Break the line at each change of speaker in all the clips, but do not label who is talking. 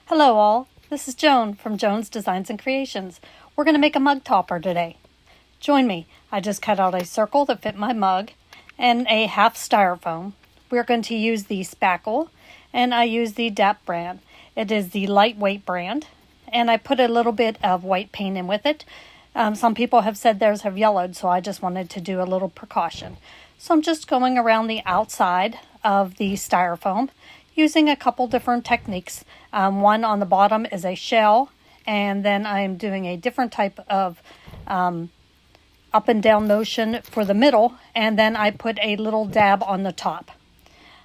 Hello all, this is Joan from Joan's Designs and Creations. We're going to make a mug topper today. Join me. I just cut out a circle that fit my mug and a half styrofoam. We're going to use the spackle and I use the DAP brand. It is the lightweight brand and I put a little bit of white paint in with it. Some people have said theirs have yellowed, so I just wanted to do a little precaution. So I'm just going around the outside of the styrofoam using a couple different techniques. One on the bottom is a shell, and then I'm doing a different type of up and down motion for the middle, and then I put a little dab on the top.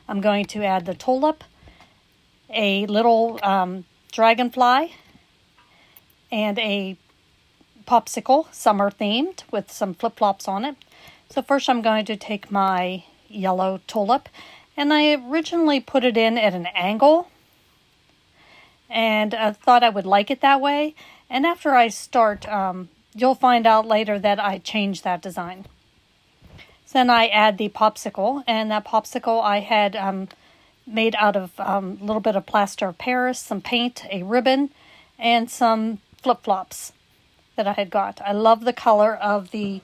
I'm going to add the tulip, a little dragonfly, and a popsicle, summer themed, with some flip-flops on it. So first I'm going to take my yellow tulip, and I originally put it in at an angle, and I thought I would like it that way. And after I start, you'll find out later that I changed that design. So then I add the popsicle, and that popsicle I had made out of a little bit of plaster of Paris, some paint, a ribbon, and some flip-flops that I had got. I love the color of the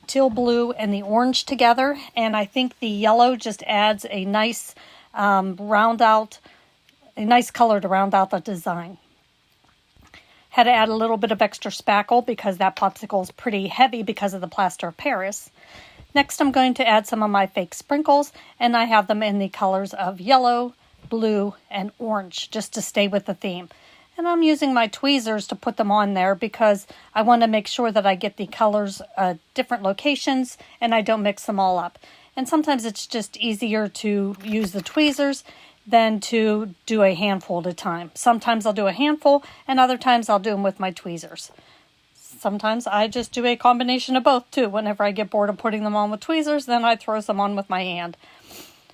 teal blue and the orange together, and I think the yellow just adds a nice color to round out the design. Had to add a little bit of extra spackle because that popsicle is pretty heavy because of the plaster of Paris. Next I'm going to add some of my fake sprinkles, and I have them in the colors of yellow, blue, and orange just to stay with the theme. And I'm using my tweezers to put them on there because I want to make sure that I get the colors at different locations and I don't mix them all up. And sometimes it's just easier to use the tweezers than to do a handful at a time. Sometimes I'll do a handful and other times I'll do them with my tweezers. Sometimes I just do a combination of both too. Whenever I get bored of putting them on with tweezers, then I throw some on with my hand.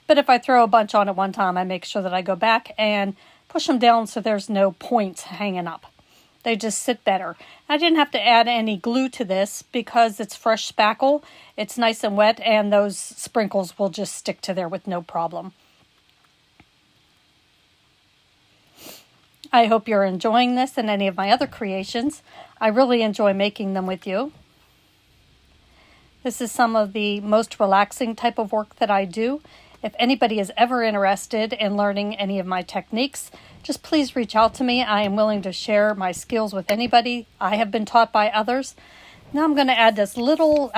But if I throw a bunch on at one time, I make sure that I go back and push them down so there's no points hanging up. They just sit better. I didn't have to add any glue to this because it's fresh spackle. It's nice and wet, and those sprinkles will just stick to there with no problem. I hope you're enjoying this and any of my other creations. I really enjoy making them with you. This is some of the most relaxing type of work that I do. If anybody is ever interested in learning any of my techniques, just please reach out to me. I am willing to share my skills with anybody. I have been taught by others. Now I'm going to add this little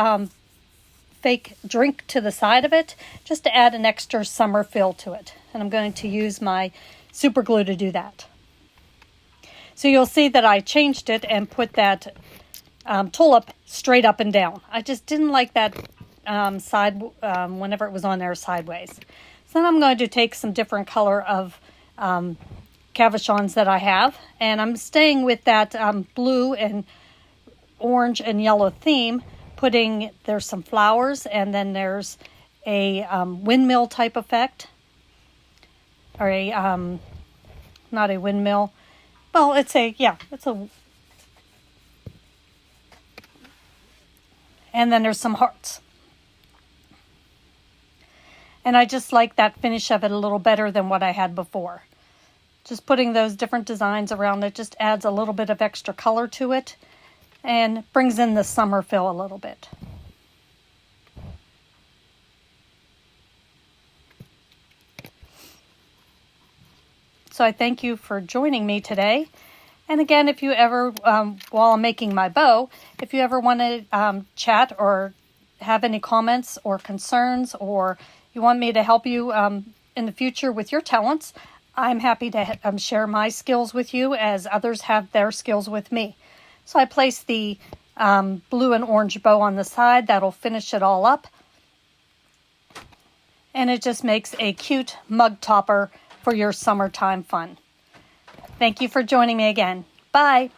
fake drink to the side of it, just to add an extra summer feel to it. And I'm going to use my super glue to do that. So you'll see that I changed it and put that tulip straight up and down. I just didn't like that whenever it was on there sideways. So then I'm going to take some different color of cabochons that I have, and I'm staying with that blue and orange and yellow theme, there's some flowers, and then there's a windmill type effect, or not a windmill, well, and then there's some hearts. And I just like that finish of it a little better than what I had before. Just putting those different designs around it just adds a little bit of extra color to it and brings in the summer feel a little bit. So I thank you for joining me today. And again, if you ever, while I'm making my bow, if you ever want to chat or have any comments or concerns, or you want me to help you in the future with your talents, I'm happy to share my skills with you as others have their skills with me. So I place the blue and orange bow on the side. That'll finish it all up. And it just makes a cute mug topper for your summertime fun. Thank you for joining me again. Bye.